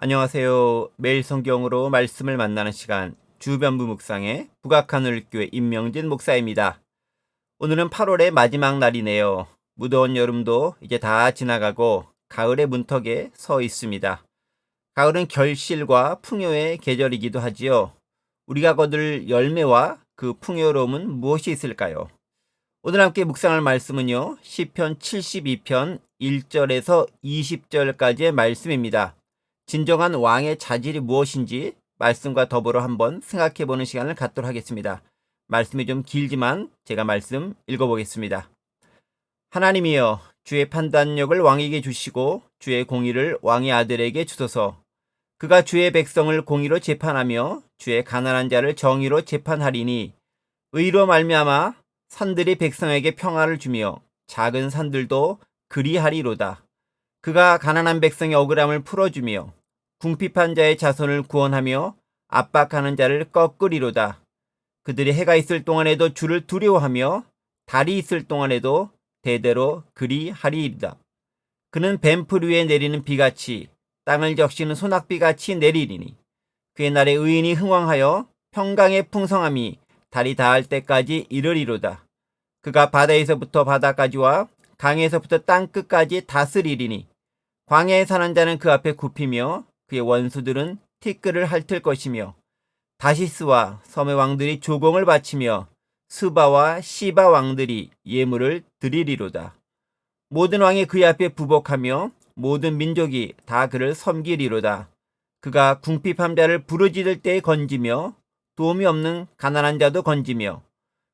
안녕하세요. 매일 성경으로 말씀을 만나는 시간 주변부 묵상의 북악하늘교회 임명진 목사입니다. 오늘은 8월의 마지막 날이네요. 무더운 여름도 이제 다 지나가고 가을의 문턱에 서 있습니다. 가을은 결실과 풍요의 계절이기도 하지요. 우리가 거둘 열매와 그 풍요로움은 무엇이 있을까요? 오늘 함께 묵상할 말씀은요. 시편 72편 1절에서 20절까지의 말씀입니다. 진정한 왕의 자질이 무엇인지 말씀과 더불어 한번 생각해보는 시간을 갖도록 하겠습니다. 말씀이 좀 길지만 제가 말씀 읽어보겠습니다. 하나님이여, 주의 판단력을 왕에게 주시고 주의 공의를 왕의 아들에게 주소서. 그가 주의 백성을 공의로 재판하며 주의 가난한 자를 정의로 재판하리니 의로 말미암아 산들이 백성에게 평화를 주며 작은 산들도 그리하리로다. 그가 가난한 백성의 억울함을 풀어주며 궁핍한 자의 자손을 구원하며 압박하는 자를 꺾으리로다. 그들이 해가 있을 동안에도 주를 두려워하며 달이 있을 동안에도 대대로 그리하리이다. 그는 뱀풀 위에 내리는 비같이 땅을 적시는 소낙비같이 내리리니 그의 날에 의인이 흥왕하여 평강의 풍성함이 달이 닿을 때까지 이르리로다. 그가 바다에서부터 바다까지와 강에서부터 땅끝까지 다스리리니 광야에 사는 자는 그 앞에 굽히며 그의 원수들은 티끌을 핥을 것이며 다시스와 섬의 왕들이 조공을 바치며 스바와 시바 왕들이 예물을 드리리로다. 모든 왕이 그의 앞에 부복하며 모든 민족이 다 그를 섬기리로다. 그가 궁핍한 자를 부르짖을 때에 건지며 도움이 없는 가난한 자도 건지며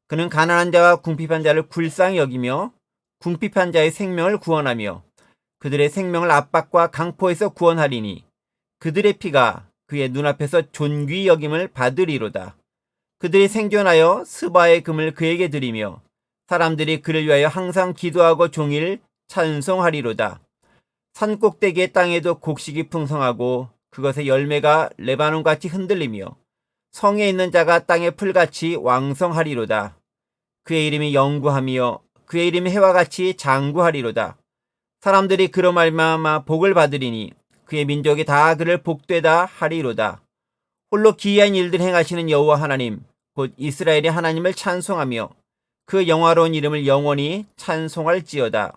그는 가난한 자와 궁핍한 자를 불쌍히 여기며 궁핍한 자의 생명을 구원하며 그들의 생명을 압박과 강포에서 구원하리니 그들의 피가 그의 눈앞에서 존귀 여김을 받으리로다. 그들이 생존하여 스바의 금을 그에게 드리며 사람들이 그를 위하여 항상 기도하고 종일 찬송하리로다. 산꼭대기의 땅에도 곡식이 풍성하고 그것의 열매가 레바논같이 흔들리며 성에 있는 자가 땅의 풀같이 왕성하리로다. 그의 이름이 영구하며 그의 이름이 해와 같이 장구하리로다. 사람들이 그로 말미암아 복을 받으리니 그의 민족이 다 그를 복되다 하리로다. 홀로 기이한 일들 행하시는 여호와 하나님 곧 이스라엘의 하나님을 찬송하며 그 영화로운 이름을 영원히 찬송할지어다.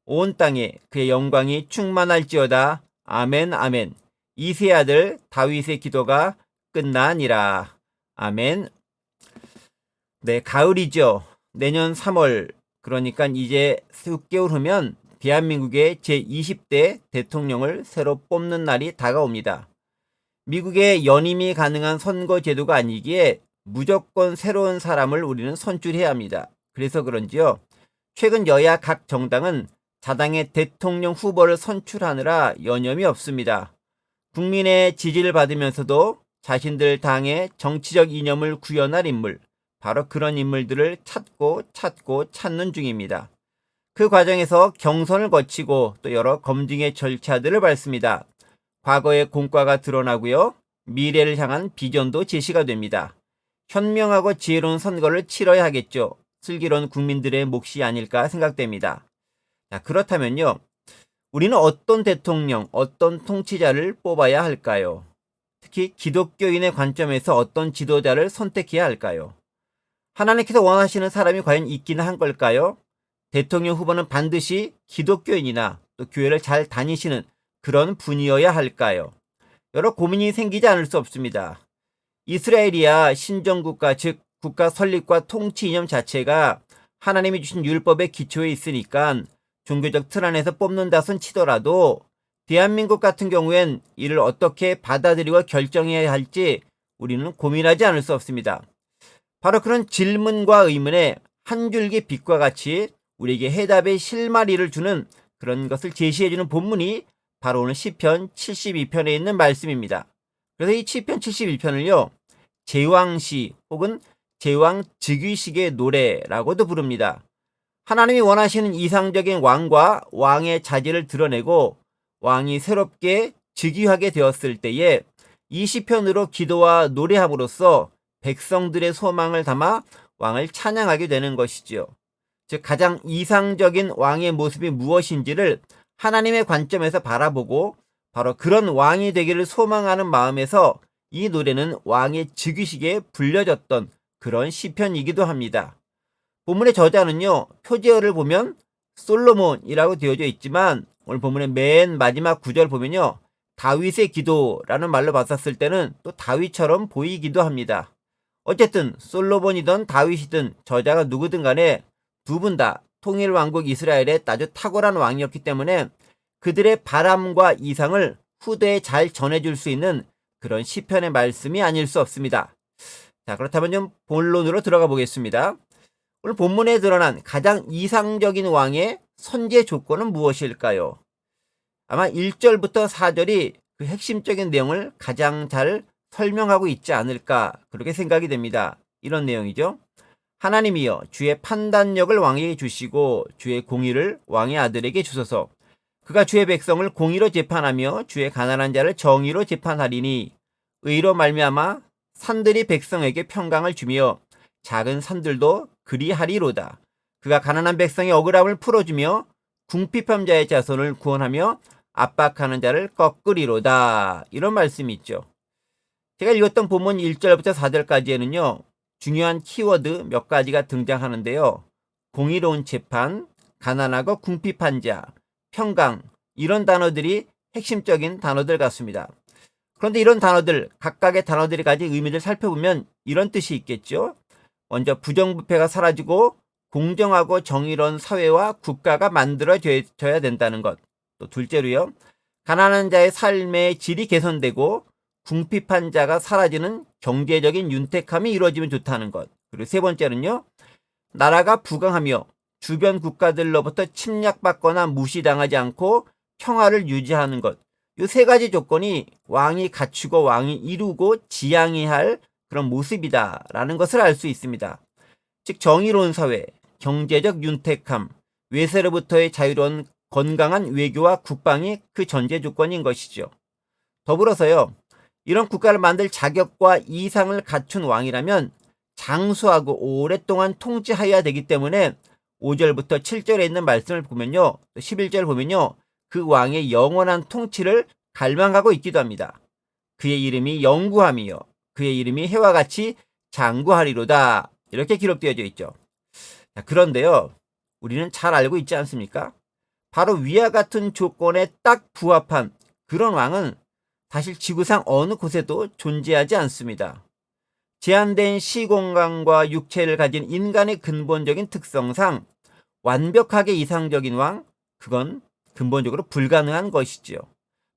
온 땅에 그의 영광이 충만할지어다. 아멘 아멘. 이새의 아들 다윗의 기도가 끝나니라. 아멘. 네, 가을이죠. 내년 3월, 그러니까 이제 6개월 후면 대한민국의 제20대 대통령을 새로 뽑는 날이 다가옵니다. 미국의 연임이 가능한 선거 제도가 아니기에 무조건 새로운 사람을 우리는 선출해야 합니다. 그래서 그런지요. 최근 여야 각 정당은 자당의 대통령 후보를 선출하느라 여념이 없습니다. 국민의 지지를 받으면서도 자신들 당의 정치적 이념을 구현할 인물, 바로 그런 인물들을 찾는 중입니다. 그 과정에서 경선을 거치고 또 여러 검증의 절차들을 밟습니다. 과거의 공과가 드러나고요. 미래를 향한 비전도 제시가 됩니다. 현명하고 지혜로운 선거를 치러야 하겠죠. 슬기로운 국민들의 몫이 아닐까 생각됩니다. 자, 그렇다면요. 우리는 어떤 대통령, 어떤 통치자를 뽑아야 할까요? 특히 기독교인의 관점에서 어떤 지도자를 선택해야 할까요? 하나님께서 원하시는 사람이 과연 있기는 한 걸까요? 대통령 후보는 반드시 기독교인이나 또 교회를 잘 다니시는 그런 분이어야 할까요? 여러 고민이 생기지 않을 수 없습니다. 이스라엘이야 신정국가, 즉 국가 설립과 통치 이념 자체가 하나님이 주신 율법의 기초에 있으니까 종교적 틀 안에서 뽑는다 손 치더라도 대한민국 같은 경우엔 이를 어떻게 받아들이고 결정해야 할지 우리는 고민하지 않을 수 없습니다. 바로 그런 질문과 의문에 한 줄기 빛과 같이 우리에게 해답의 실마리를 주는 그런 것을 제시해주는 본문이 바로 오늘 시편 72편에 있는 말씀입니다. 그래서 이 시편 71편을요. 제왕시 혹은 제왕즉위식의 노래라고도 부릅니다. 하나님이 원하시는 이상적인 왕과 왕의 자질을 드러내고 왕이 새롭게 즉위하게 되었을 때에 이 시편으로 기도와 노래함으로써 백성들의 소망을 담아 왕을 찬양하게 되는 것이지요. 즉 가장 이상적인 왕의 모습이 무엇인지를 하나님의 관점에서 바라보고 바로 그런 왕이 되기를 소망하는 마음에서 이 노래는 왕의 즉위식에 불려졌던 그런 시편이기도 합니다. 본문의 저자는요, 표제어를 보면 솔로몬이라고 되어져 있지만 오늘 본문의 맨 마지막 구절 보면요, 다윗의 기도라는 말로 봤었을 때는 또 다윗처럼 보이기도 합니다. 어쨌든 솔로몬이든 다윗이든 저자가 누구든 간에 두 분 다 통일 왕국 이스라엘의 아주 탁월한 왕이었기 때문에 그들의 바람과 이상을 후대에 잘 전해줄 수 있는 그런 시편의 말씀이 아닐 수 없습니다. 자, 그렇다면 좀 본론으로 들어가 보겠습니다. 오늘 본문에 드러난 가장 이상적인 왕의 선제 조건은 무엇일까요? 아마 1절부터 4절이 그 핵심적인 내용을 가장 잘 설명하고 있지 않을까 그렇게 생각이 됩니다. 이런 내용이죠. 하나님이여 주의 판단력을 왕에게 주시고 주의 공의를 왕의 아들에게 주소서. 그가 주의 백성을 공의로 재판하며 주의 가난한 자를 정의로 재판하리니 의로 말미암아 산들이 백성에게 평강을 주며 작은 산들도 그리하리로다. 그가 가난한 백성의 억울함을 풀어주며 궁핍한 자의 자손을 구원하며 압박하는 자를 꺾으리로다. 이런 말씀이 있죠. 제가 읽었던 본문 1절부터 4절까지에는요. 중요한 키워드 몇 가지가 등장하는데요. 공의로운 재판, 가난하고 궁핍한 자, 평강, 이런 단어들이 핵심적인 단어들 같습니다. 그런데 이런 단어들, 각각의 단어들이 가진 의미를 살펴보면 이런 뜻이 있겠죠. 먼저 부정부패가 사라지고 공정하고 정의로운 사회와 국가가 만들어져야 된다는 것. 또 둘째로요. 가난한 자의 삶의 질이 개선되고 궁핍한 자가 사라지는 경제적인 윤택함이 이루어지면 좋다는 것. 그리고 세 번째는요. 나라가 부강하며 주변 국가들로부터 침략받거나 무시당하지 않고 평화를 유지하는 것. 이 세 가지 조건이 왕이 갖추고 왕이 이루고 지향해야 할 그런 모습이다라는 것을 알 수 있습니다. 즉 정의로운 사회, 경제적 윤택함, 외세로부터의 자유로운 건강한 외교와 국방이 그 전제 조건인 것이죠. 더불어서요. 이런 국가를 만들 자격과 이상을 갖춘 왕이라면 장수하고 오랫동안 통치하여야 되기 때문에 5절부터 7절에 있는 말씀을 보면요. 11절 보면요. 그 왕의 영원한 통치를 갈망하고 있기도 합니다. 그의 이름이 영구함이요. 그의 이름이 해와 같이 장구하리로다. 이렇게 기록되어져 있죠. 자, 그런데요. 우리는 잘 알고 있지 않습니까? 바로 위와 같은 조건에 딱 부합한 그런 왕은 사실 지구상 어느 곳에도 존재하지 않습니다. 제한된 시공간과 육체를 가진 인간의 근본적인 특성상 완벽하게 이상적인 왕, 그건 근본적으로 불가능한 것이지요.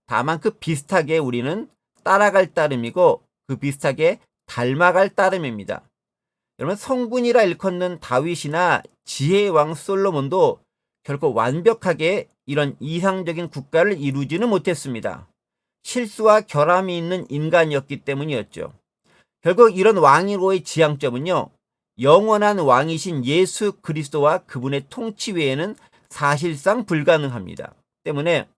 다만 그 비슷하게 우리는 따라갈 따름이고 그 비슷하게 닮아갈 따름입니다. 여러분 성군이라 일컫는 다윗이나 지혜의 왕 솔로몬도 결코 완벽하게 이런 이상적인 국가를 이루지는 못했습니다. 실수와 결함이 있는 인간이었기 때문이었죠. 결국 이런 왕으로의 지향점은요. 영원한 왕이신 예수 그리스도와 그분의 통치 외에는 사실상 불가능합니다. 때문에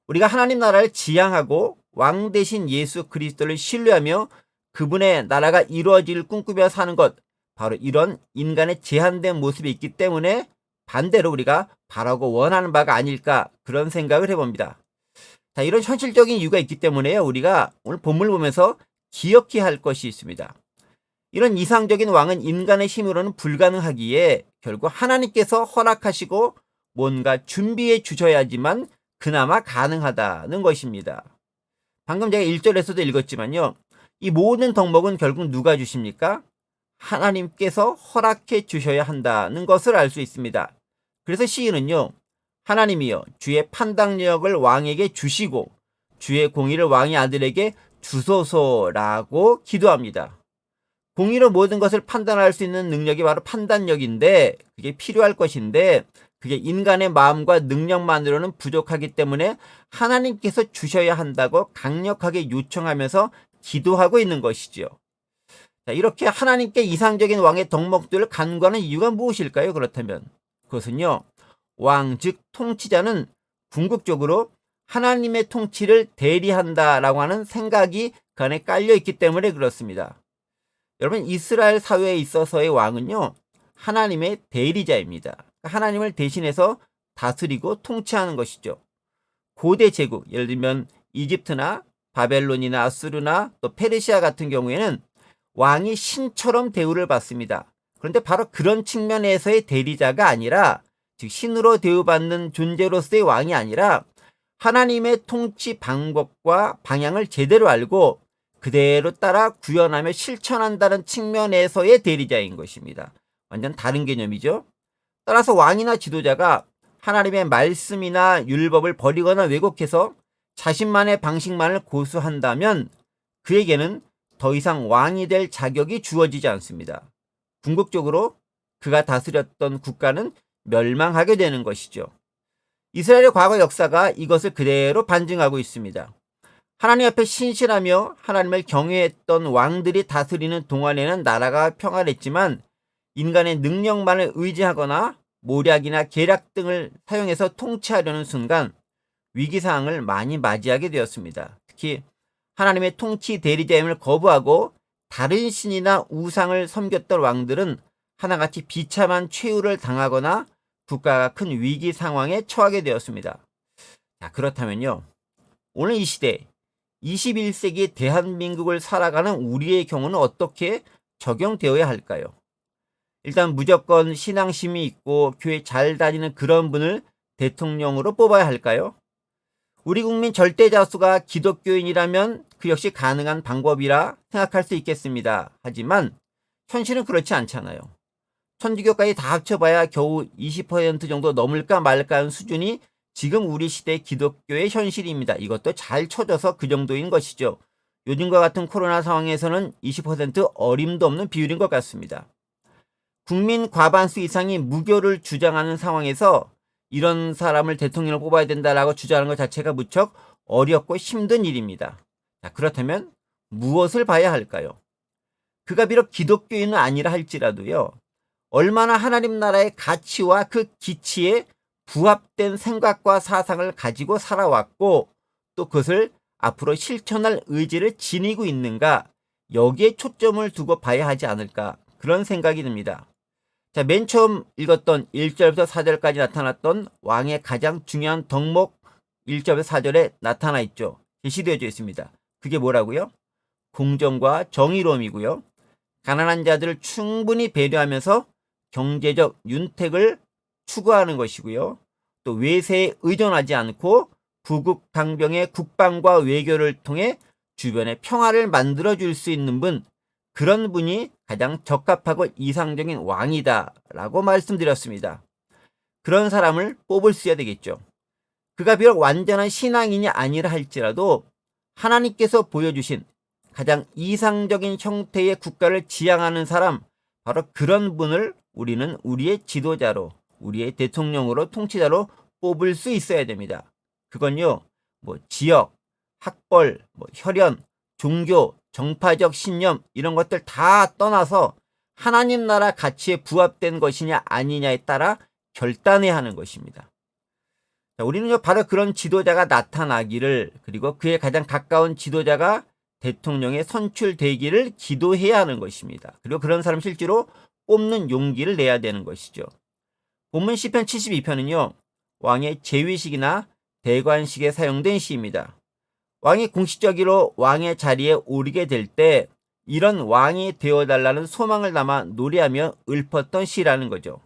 우리가 하나님 나라를 지향하고 왕 대신 예수 그리스도를 신뢰하며 그분의 나라가 이루어질 꿈꾸며 사는 것, 바로 이런 인간의 제한된 모습이 있기 때문에 반대로 우리가 바라고 원하는 바가 아닐까 그런 생각을 해봅니다. 자, 이런 현실적인 이유가 있기 때문에요. 우리가 오늘 본문을 보면서 기억해야 할 것이 있습니다. 이런 이상적인 왕은 인간의 힘으로는 불가능하기에 결국 하나님께서 허락하시고 뭔가 준비해 주셔야지만 그나마 가능하다는 것입니다. 방금 제가 1절에서도 읽었지만요. 이 모든 덕목은 결국 누가 주십니까? 하나님께서 허락해 주셔야 한다는 것을 알 수 있습니다. 그래서 시인은요. 하나님이여 주의 판단력을 왕에게 주시고 주의 공의를 왕의 아들에게 주소서라고 기도합니다. 공의로 모든 것을 판단할 수 있는 능력이 바로 판단력인데 그게 필요할 것인데 그게 인간의 마음과 능력만으로는 부족하기 때문에 하나님께서 주셔야 한다고 강력하게 요청하면서 기도하고 있는 것이죠. 자, 이렇게 하나님께 이상적인 왕의 덕목들을 간구하는 이유가 무엇일까요? 그렇다면 그것은요. 왕, 즉 통치자는 궁극적으로 하나님의 통치를 대리한다라고 하는 생각이 그 안에 깔려 있기 때문에 그렇습니다. 여러분 이스라엘 사회에 있어서의 왕은요. 하나님의 대리자입니다. 하나님을 대신해서 다스리고 통치하는 것이죠. 고대 제국, 예를 들면 이집트나 바벨론이나 아수르나 또 페르시아 같은 경우에는 왕이 신처럼 대우를 받습니다. 그런데 바로 그런 측면에서의 대리자가 아니라, 즉 신으로 대우받는 존재로서의 왕이 아니라 하나님의 통치 방법과 방향을 제대로 알고 그대로 따라 구현하며 실천한다는 측면에서의 대리자인 것입니다. 완전 다른 개념이죠. 따라서 왕이나 지도자가 하나님의 말씀이나 율법을 버리거나 왜곡해서 자신만의 방식만을 고수한다면 그에게는 더 이상 왕이 될 자격이 주어지지 않습니다. 궁극적으로 그가 다스렸던 국가는 멸망하게 되는 것이죠. 이스라엘의 과거 역사가 이것을 그대로 반증하고 있습니다. 하나님 앞에 신실하며 하나님을 경외했던 왕들이 다스리는 동안에는 나라가 평안했지만 인간의 능력만을 의지하거나 모략이나 계략 등을 사용해서 통치하려는 순간 위기상황을 많이 맞이하게 되었습니다. 특히 하나님의 통치 대리자임을 거부하고 다른 신이나 우상을 섬겼던 왕들은 하나같이 비참한 최후를 당하거나 국가가 큰 위기 상황에 처하게 되었습니다. 자, 그렇다면요, 오늘 이 시대 21세기 대한민국을 살아가는 우리의 경우는 어떻게 적용되어야 할까요? 일단 무조건 신앙심이 있고 교회 잘 다니는 그런 분을 대통령으로 뽑아야 할까요? 우리 국민 절대 다수가 기독교인이라면 그 역시 가능한 방법이라 생각할 수 있겠습니다. 하지만 현실은 그렇지 않잖아요. 천주교까지 다 합쳐봐야 겨우 20% 정도 넘을까 말까 하는 수준이 지금 우리 시대 기독교의 현실입니다. 이것도 잘 쳐져서 그 정도인 것이죠. 요즘과 같은 코로나 상황에서는 20% 어림도 없는 비율인 것 같습니다. 국민 과반수 이상이 무교를 주장하는 상황에서 이런 사람을 대통령을 뽑아야 된다라고 주장하는 것 자체가 무척 어렵고 힘든 일입니다. 자, 그렇다면 무엇을 봐야 할까요? 그가 비록 기독교인은 아니라 할지라도요, 얼마나 하나님 나라의 가치와 그 기치에 부합된 생각과 사상을 가지고 살아왔고 또 그것을 앞으로 실천할 의지를 지니고 있는가, 여기에 초점을 두고 봐야 하지 않을까, 그런 생각이 듭니다. 자, 맨 처음 읽었던 1절부터 4절까지 나타났던 왕의 가장 중요한 덕목 1절부터 4절에 나타나 있죠. 제시되어져 있습니다. 그게 뭐라고요? 공정과 정의로움이고요. 가난한 자들을 충분히 배려하면서 경제적 윤택을 추구하는 것이고요. 또 외세에 의존하지 않고 부국강병의 국방과 외교를 통해 주변에 평화를 만들어줄 수 있는 분, 그런 분이 가장 적합하고 이상적인 왕이다라고 말씀드렸습니다. 그런 사람을 뽑을 수 있어야 되겠죠. 그가 비록 완전한 신앙인이 아니라 할지라도 하나님께서 보여주신 가장 이상적인 형태의 국가를 지향하는 사람, 바로 그런 분을 우리는 우리의 지도자로, 우리의 대통령으로, 통치자로 뽑을 수 있어야 됩니다. 그건요, 지역, 학벌, 혈연, 종교, 정파적 신념, 이런 것들 다 떠나서 하나님 나라 가치에 부합된 것이냐 아니냐에 따라 결단해야 하는 것입니다. 자, 우리는 바로 그런 지도자가 나타나기를, 그리고 그에 가장 가까운 지도자가 대통령에 선출되기를 기도해야 하는 것입니다. 그리고 그런 사람 실제로 뽑는 용기를 내야 되는 것이죠. 본문 시편 72편은요, 왕의 재위식이나 대관식에 사용된 시입니다. 왕이 공식적으로 왕의 자리에 오르게 될 때 이런 왕이 되어달라는 소망을 담아 노래하며 읊었던 시라는 거죠.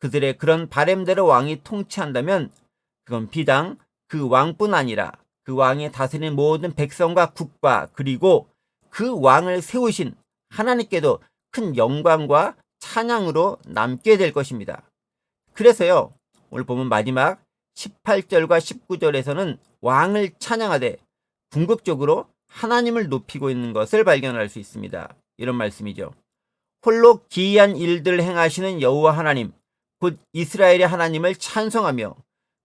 그들의 그런 바램대로 왕이 통치한다면 그건 비단 그 왕뿐 아니라 그 왕이 다스리는 모든 백성과 국가, 그리고 그 왕을 세우신 하나님께도 큰 영광과 찬양으로 남게 될 것입니다. 그래서요, 오늘 보면 마지막 18절과 19절에서는 왕을 찬양하되 궁극적으로 하나님을 높이고 있는 것을 발견할 수 있습니다. 이런 말씀이죠. 홀로 기이한 일들을 행하시는 여호와 하나님, 곧 이스라엘의 하나님을 찬송하며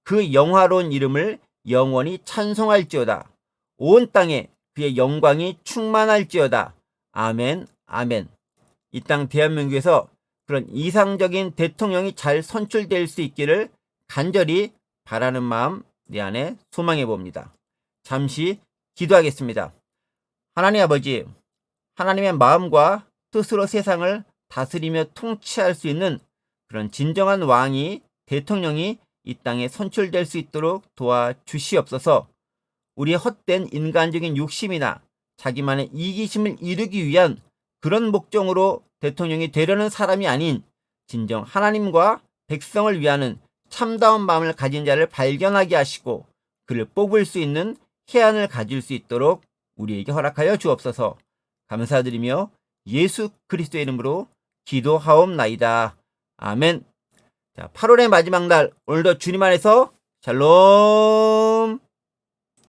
그 영화로운 이름을 영원히 찬송할지어다. 온 땅에 그의 영광이 충만할지어다. 아멘, 아멘. 이 땅 대한민국에서 그런 이상적인 대통령이 잘 선출될 수 있기를 간절히 바라는 마음 내 안에 소망해 봅니다. 잠시 기도하겠습니다. 하나님 아버지, 하나님의 마음과 뜻으로 세상을 다스리며 통치할 수 있는 그런 진정한 왕이, 대통령이 이 땅에 선출될 수 있도록 도와주시옵소서. 우리의 헛된 인간적인 욕심이나 자기만의 이기심을 이루기 위한 그런 목적으로 대통령이 되려는 사람이 아닌 진정 하나님과 백성을 위하는 참다운 마음을 가진 자를 발견하게 하시고 그를 뽑을 수 있는 해안을 가질 수 있도록 우리에게 허락하여 주옵소서. 감사드리며 예수 그리스도의 이름으로 기도하옵나이다. 아멘. 자, 8월의 마지막 날 오늘도 주님 안에서 샬롬.